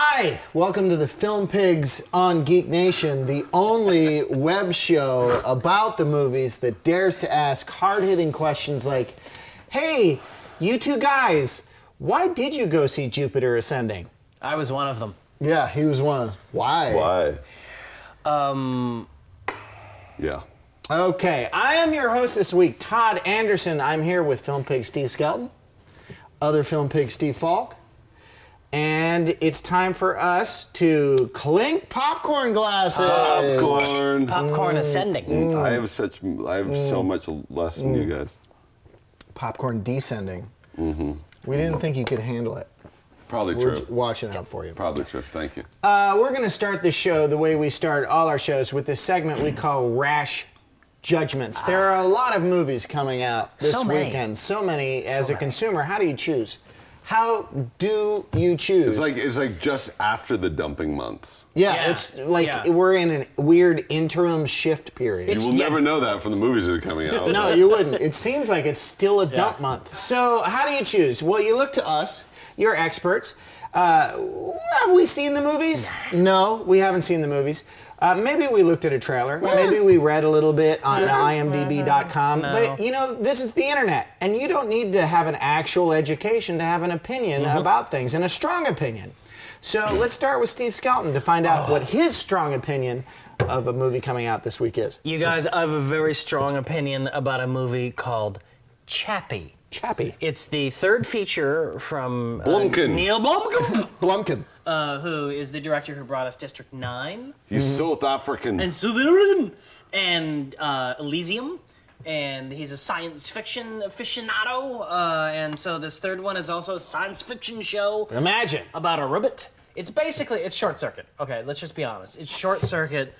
Hi, welcome to the Film Pigs on GeekNation, the only web show about the movies that dares to ask hard-hitting questions like, hey, you two guys, why did you go see Jupiter Ascending? I was one of them. Yeah, he was one. Why? Yeah. Okay, I am your host this week, Todd Anderson. I'm here with Film Pig Steve Skelton, other Film Pig Steve Falk, and it's time for us to clink popcorn glasses. Popcorn ascending. I have so much less than you guys. Popcorn descending. We didn't think you could handle it. Probably We're true. watching out for you. Probably true. Thank you. We're going to start the show the way we start all our shows with this segment we call Rash Judgments. There are a lot of movies coming out this weekend. So many. As a consumer, how do you choose? How do you choose? It's like just after the dumping months. Yeah, it's like we're in a weird interim shift period. You will never know that from the movies that are coming out. No, you wouldn't. It seems like it's still a dump month. So how do you choose? Well, you look to us. You're experts. Have we seen the movies? No, we haven't seen the movies. Maybe we looked at a trailer. Maybe we read a little bit on imdb.com. No. But, you know, this is the internet. And you don't need to have an actual education to have an opinion about things, and a strong opinion. So let's start with Steve Skelton to find out what his strong opinion of a movie coming out this week is. You guys, I have a very strong opinion about a movie called Chappie. Chappie. It's the third feature from Blumkin. Neil Blomkamp, Blumkin. who is the director who brought us District 9 He's South African. and Elysium. And he's a science fiction aficionado. And so this third one is also a science fiction show. Imagine. About a robot. It's Short Circuit. Okay, let's just be honest. It's Short Circuit.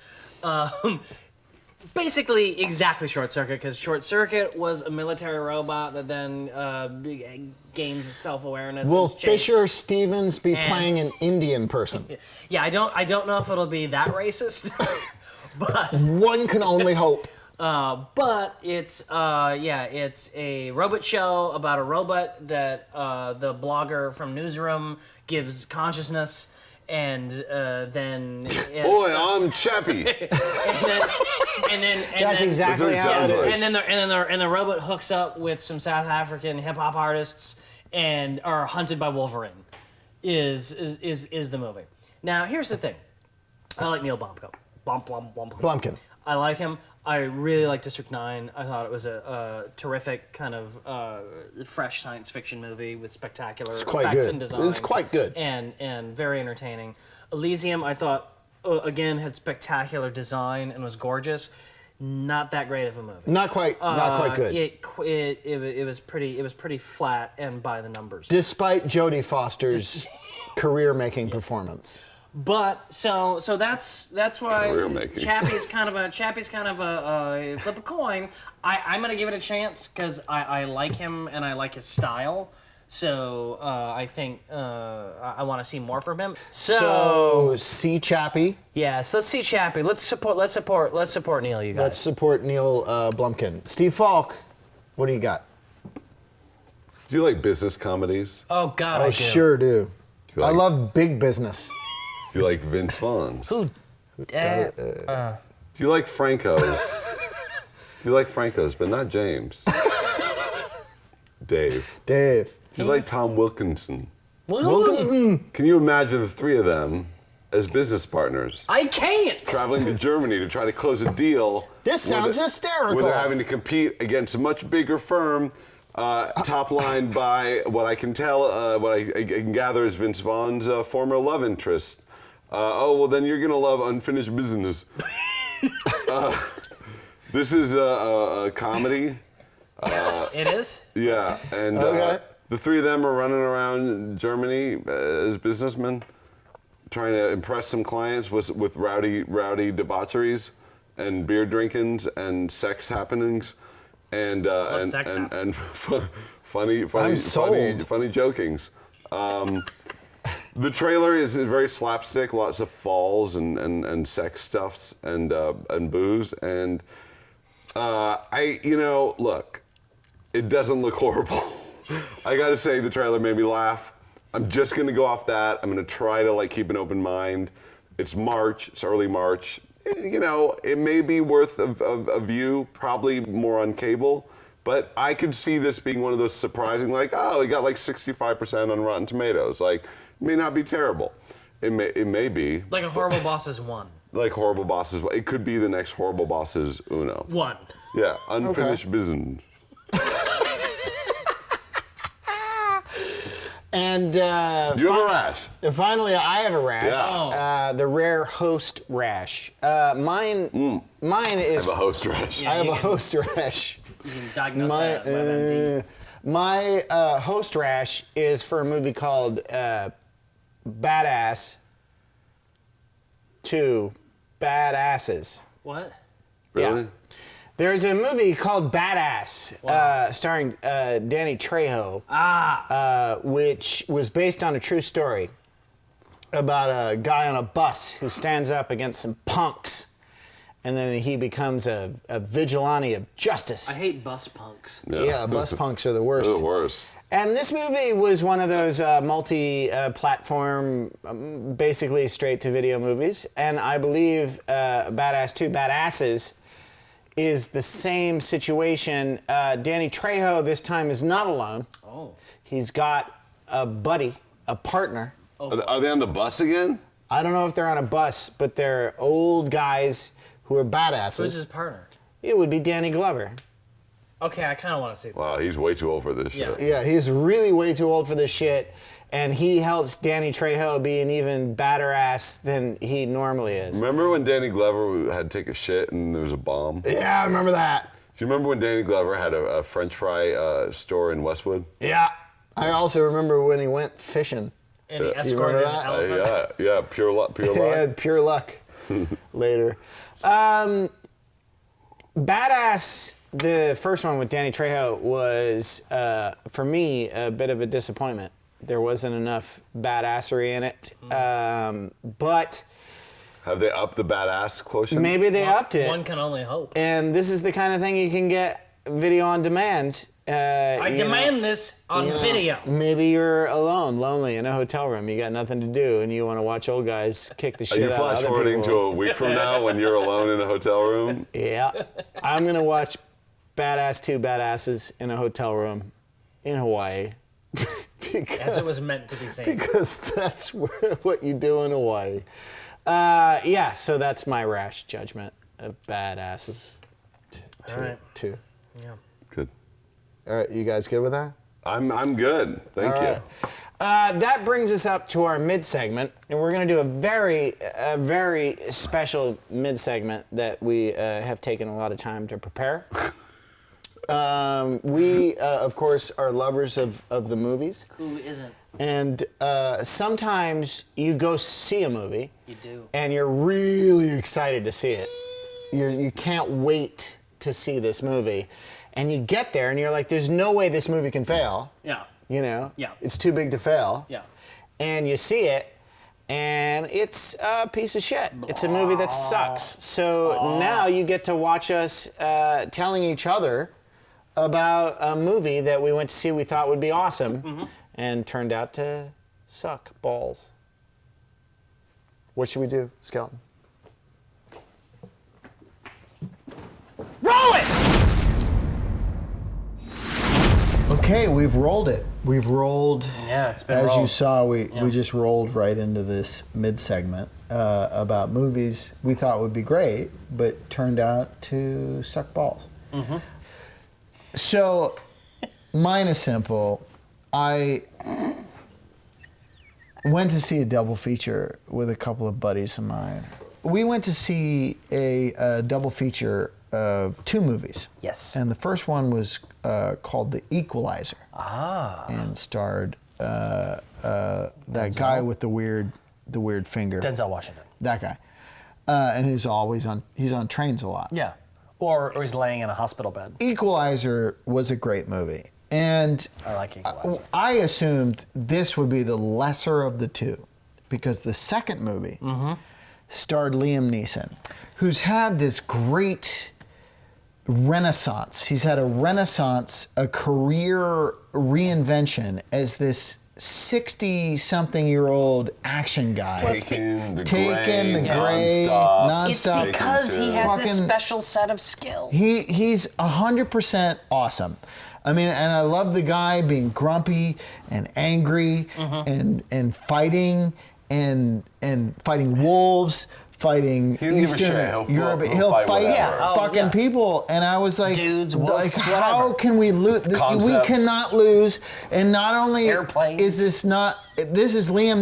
Basically exactly Short Circuit, because Short Circuit was a military robot that then gains self-awareness. Will Fisher Stevens be playing an Indian person? Yeah, I don't know if it'll be that racist, but one can only hope. But it's a robot show about a robot that the blogger from Newsroom gives consciousness. And then Boy, I'm Chappie. That's exactly how it is. And then the robot hooks up with some South African hip hop artists and are hunted by Wolverine. Is the movie. Now here's the thing. I like Neil Blomkamp. Blumkin. I like him. I really like District 9. I thought it was a terrific kind of fresh science fiction movie with spectacular effects and design. It's quite good. And very entertaining. Elysium, I thought, again, had spectacular design and was gorgeous. Not that great of a movie. Not quite good. It was pretty flat and by the numbers. Despite Jodie Foster's career-making performance. But so that's why Chappie's kind of a flip a coin. I'm gonna give it a chance because I like him and I like his style. So I think I want to see more from him. So see Chappie. Yes, let's see Chappie. Let's support Neil. You guys. Let's support Neil Blumkin. Steve Falk, what do you got? Do you like business comedies? Oh God, I do. Sure do. I love big business. Do you like Vince Vaughn's? Who? Do you like Franco's? Do you like Franco's, but not James? Dave. Dave. Do you like Tom Wilkinson? Wilkinson. Can you imagine the three of them as business partners? I can't. Traveling to Germany to try to close a deal. This sounds hysterical. Where they're having to compete against a much bigger firm, top line by what I can tell, what I can gather is Vince Vaughn's former love interest. Well, then you're going to love Unfinished Business. This is a comedy. It is? Yeah, and the three of them are running around Germany as businessmen, trying to impress some clients with rowdy debaucheries and beer drinkings and sex happenings and funny jokings. The trailer is very slapstick, lots of falls and sex stuffs and booze, and look, it doesn't look horrible. I gotta say, the trailer made me laugh. I'm just gonna go off that. I'm gonna try to like keep an open mind. It's March. It's early March. You know, it may be worth a view. Probably more on cable. But I could see this being one of those surprising, like, oh, it got like 65% on Rotten Tomatoes. Like, it may not be terrible. It may be. Like a Horrible Bosses 1. Like Horrible Bosses. It could be the next Horrible Bosses Uno. 1. Yeah, unfinished business. And You have a rash. Finally, I have a rash. Yeah. The rare host rash. Mine is. I have a host rash. I have a host rash. You can diagnose that with MD. My host rash is for a movie called Badass 2 Badasses. What? Really? Yeah. There's a movie called Badass, starring Danny Trejo, which was based on a true story about a guy on a bus who stands up against some punks, and then he becomes a vigilante of justice. I hate bus punks. Yeah, bus punks are the worst. They're the worst. And this movie was one of those multi-platform, basically straight-to-video movies, and I believe Badass 2 Badasses is the same situation. Danny Trejo this time is not alone. Oh. He's got a buddy, a partner. Are they on the bus again? I don't know if they're on a bus, but they're old guys who are badasses. Who's his partner? It would be Danny Glover. Okay, I kind of want to see this. Wow, he's way too old for this Yeah. shit. Yeah, he's really way too old for this shit, and he helps Danny Trejo be an even badder ass than he normally is. Remember when Danny Glover had to take a shit and there was a bomb? Do Yeah, I remember that. you remember when Danny Glover had a French fry store in Westwood? Yeah. I also remember when he went fishing. And he You escorted remember an that? elephant. Yeah, pure luck. He had pure luck later. Badass, the first one with Danny Trejo, was, for me, a bit of a disappointment. There wasn't enough badassery in it. But Have they upped the badass quotient? maybe they upped it. One can only hope. And this is the kind of thing you can get video on demand. I demand this on video. Maybe you're alone, lonely in a hotel room. You got nothing to do, and you want to watch old guys kick the Are shit you out of flash other forwarding people. to a week from now when you're alone in a hotel room? Yeah, I'm gonna watch Badass 2 Badasses in a hotel room in Hawaii. As it was meant to be seen. Because that's what you do in Hawaii. Yeah, so that's my rash judgment of Badasses. All right. 2. Yeah. Good. All right, you guys good with that? I'm good. Thank All you. right. That brings us up to our mid segment, and we're going to do a very special mid segment that we have taken a lot of time to prepare. We, of course, are lovers of the movies. Who isn't? And sometimes you go see a movie. You do. And you're really excited to see it. You can't wait to see this movie. And you get there and you're like, there's no way this movie can fail. Yeah. You know? Yeah. It's too big to fail. Yeah. And you see it, and it's a piece of shit. It's a movie that sucks. So now you get to watch us telling each other about a movie that we went to see we thought would be awesome and turned out to suck balls. What should we do, Skeleton? Roll it! Okay, we've rolled it. We've rolled. Yeah, it's been As you rolled. saw, we just rolled right into this mid-segment about movies we thought would be great, but turned out to suck balls. So, mine is simple. I went to see a double feature with a couple of buddies of mine. We went to see a double feature of 2 movies. Yes. And the first one was called The Equalizer. And starred that guy with the weird finger. Denzel Washington. That guy. And he's on trains a lot. Yeah. Or he's laying in a hospital bed. Equalizer was a great movie. And I like Equalizer. I assumed this would be the lesser of the 2 because the second movie starred Liam Neeson, who's had this great renaissance. He's had a renaissance, a career reinvention as this 60-something-year-old action guy. Taken, the Taken, Gray, the Gray, It's nonstop. because he has this Fucking- special set of skills. He's 100% awesome. I mean, and I love the guy being grumpy and angry and fighting and fighting wolves, fighting He doesn't give a shit. Eastern He'll Europe. fight He'll fight whatever. fucking people. And I was like, Dudes, wolves, like how whatever. can we lose? We Concepts. cannot lose. And not only Airplanes. is this Liam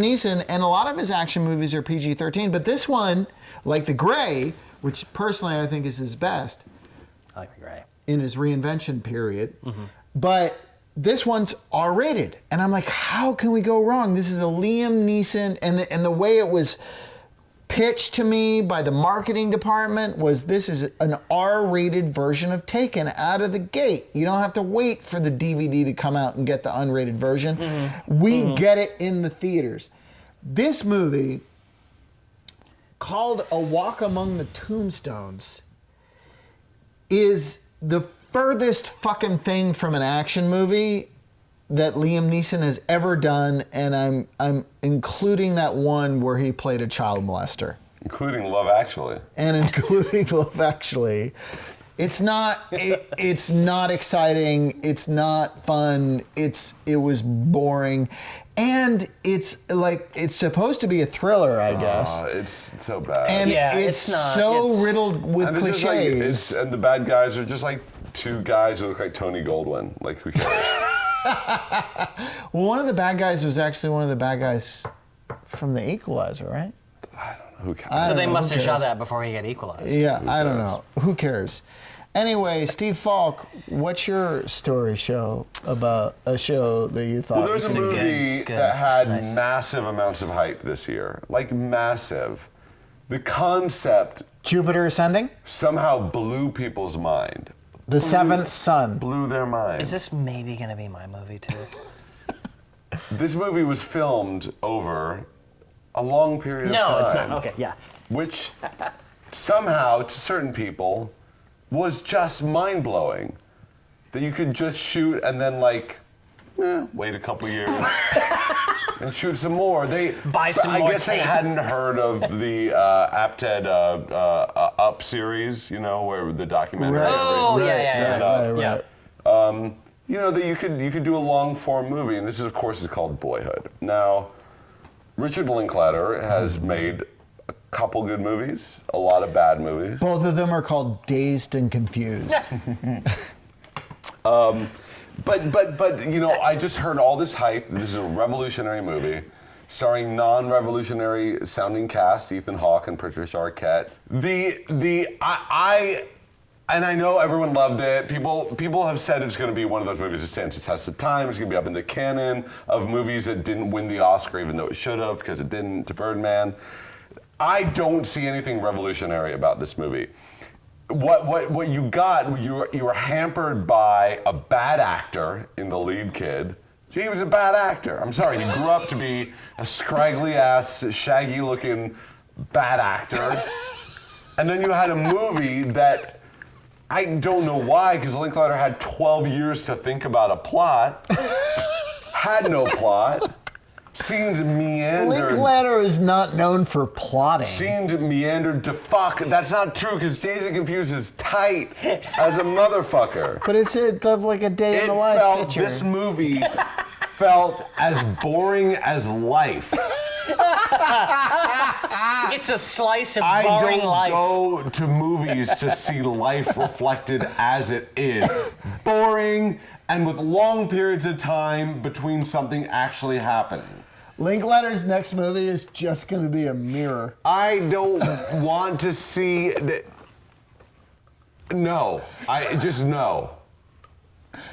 Neeson, and a lot of his action movies are PG-13, but this one, like The Gray, which personally I think is his best, I like the Gray. in his reinvention period, but this one's R-rated, and I'm like, how can we go wrong? This is a Liam Neeson, and the way it was pitched to me by the marketing department was this is an R-rated version of Taken out of the gate. You don't have to wait for the DVD to come out and get the unrated version. We get it in the theaters. This movie, called A Walk Among the Tombstones, is the furthest fucking thing from an action movie that Liam Neeson has ever done, and I'm including that one where he played a child molester. Including Love Actually. And including Love Actually. It's not exciting, it's not fun, it was boring. And it's supposed to be a thriller, I guess. It's so bad. And Yeah, it's it's not. so It's- riddled with And it's cliches. just like, and the bad guys are just like two guys who look like Tony Goldwyn. Like, who cares? Well, one of the bad guys was actually one of the bad guys from The Equalizer, right? I don't know. Who cares? I So don't they know, must who have shot cares? that before he got equalized. Yeah, I don't know. Who cares? Anyway, Steve Falk, what's your story show about a show that you thought Well, there's a was movie good. that had Nice. massive amounts of hype this year. Like, massive. The concept Jupiter Ascending? somehow blew people's mind. The Seventh Son. Blew their mind. Is this maybe going to be my movie too? This movie was filmed over a long period of time. No, it's not. Okay, yeah. Which somehow, to certain people, was just mind-blowing. That you could just shoot and then, like, wait a couple years and shoot some more. Buy some I more guess they tape. hadn't heard of the Apted Up series, you know, where the documentary. Right. Oh, every- yeah, set yeah, up. right. yeah. You know, that you could do a long-form movie, and this is, of course, is called Boyhood. Now, Richard Linklater has made a couple good movies, a lot of bad movies. Both of them are called Dazed and Confused. But you know, I just heard all this hype. This is a revolutionary movie, starring non-revolutionary sounding cast: Ethan Hawke and Patricia Arquette. And I know everyone loved it. People have said it's going to be one of those movies that stands the test of time. It's going to be up in the canon of movies that didn't win the Oscar, even though it should have, because it didn't, to Birdman. I don't see anything revolutionary about this movie. What you got, you were hampered by a bad actor in the lead kid. He was a bad actor. I'm sorry, he grew up to be a scraggly ass, shaggy looking bad actor. And then you had a movie that I don't know why, because Linklater had 12 years to think about a plot, had no plot, scenes meandered. Linklater is not known for plotting. Scenes meandered to fuck. That's not true, because Dazed and Confused is tight as a motherfucker. But it's like a day in It the life felt, picture. this movie felt as boring as life. It's a slice of I boring don't life. go to movies to see life reflected as it is. Boring and with long periods of time between something actually happening. Linklater's next movie is just going to be a mirror. I don't want to see. No.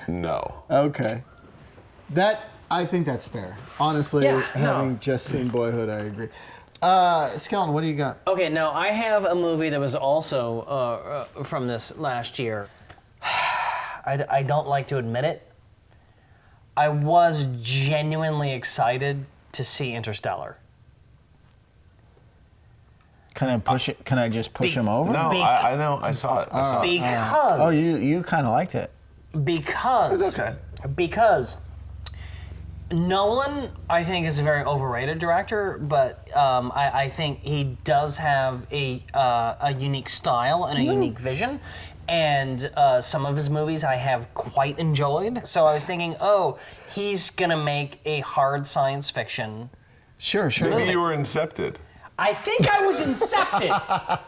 No. Okay. I think that's fair. Honestly, Yeah, having no. just seen Boyhood, I agree. Skellen, what do you got? Okay, now I have a movie that was also from this last year. I don't like to admit it. I was genuinely excited to see Interstellar. Can I push it? Can I just push him over? No, Be- I know. I saw it. I saw it. Because Oh, you kind of liked it. because It's okay. because Nolan, I think, is a very overrated director, but I think he does have a unique style and a unique vision. And some of his movies I have quite enjoyed. So I was thinking, oh, he's gonna make a hard science fiction. Sure. Maybe you were incepted. I think I was incepted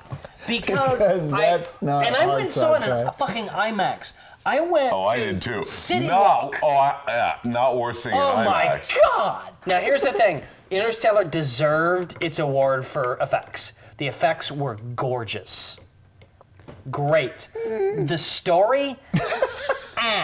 Because that's not and I hard went saw it in sci-fi. a fucking IMAX. I went to I did too. City No, Walk. not worth seeing Oh in my IMAX. god! Now here's the thing. Interstellar deserved its award for effects. The effects were gorgeous. Great. The story?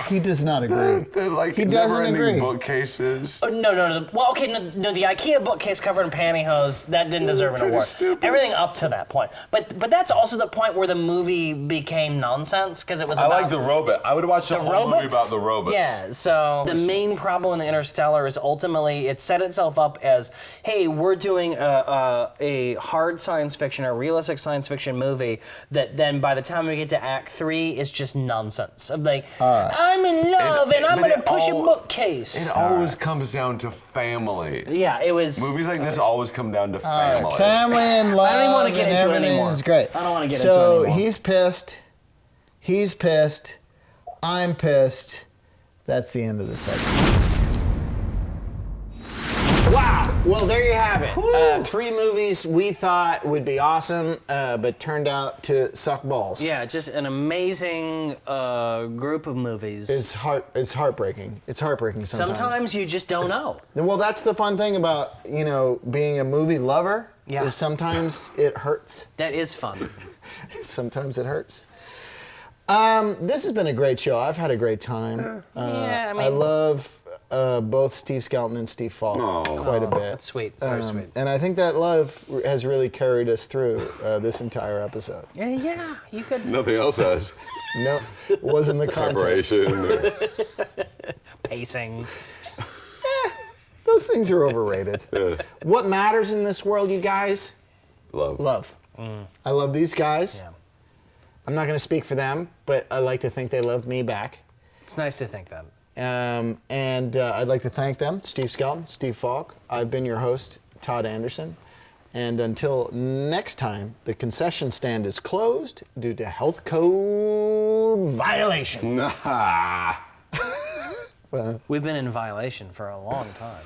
He does not agree. Like He doesn't never-ending agree. bookcases. No. Well, okay, no, the IKEA bookcase covered in pantyhose, that didn't deserve an Pretty award. stupid. Everything up to that point. But that's also the point where the movie became nonsense, because it was I about... like the robot. I would watch the whole movie about the robots. Yeah, so the main problem in the Interstellar is ultimately it set itself up as, hey, we're doing a hard science fiction, a realistic science fiction movie that then by the time we get to Act 3 is just nonsense. Of like, I'm in love and I'm gonna push a bookcase. It always comes down to family. Yeah, it was... Movies like this always come down to family. Family and love. I don't even wanna get and into it everything anymore. is great. I don't wanna get into it So anymore. he's pissed. He's pissed. I'm pissed. That's the end of the segment. Wow. Well, there you have it. 3 movies we thought would be awesome, but turned out to suck balls. Yeah, just an amazing group of movies. It's heartbreaking. It's heartbreaking sometimes. Sometimes you just don't know. Well, that's the fun thing about, being a movie lover. Yeah. Is sometimes it hurts. That is fun. Sometimes it hurts. This has been a great show. I've had a great time. Yeah, I I mean- love both Steve Skelton and Steve Falk quite a bit. That's sweet. It's very sweet. And I think that love has really carried us through this entire episode. Yeah, you could... Nothing else has. No, it wasn't the content. Preparation. Pacing. Those things are overrated. Yeah. What matters in this world, you guys? Love. Love. I love these guys. Yeah. I'm not going to speak for them, but I like to think they love me back. It's nice to think that. And I'd like to thank them, Steve Skelton, Steve Falk. I've been your host, Todd Anderson. And until next time, the concession stand is closed due to health code violations. We've been in violation for a long time.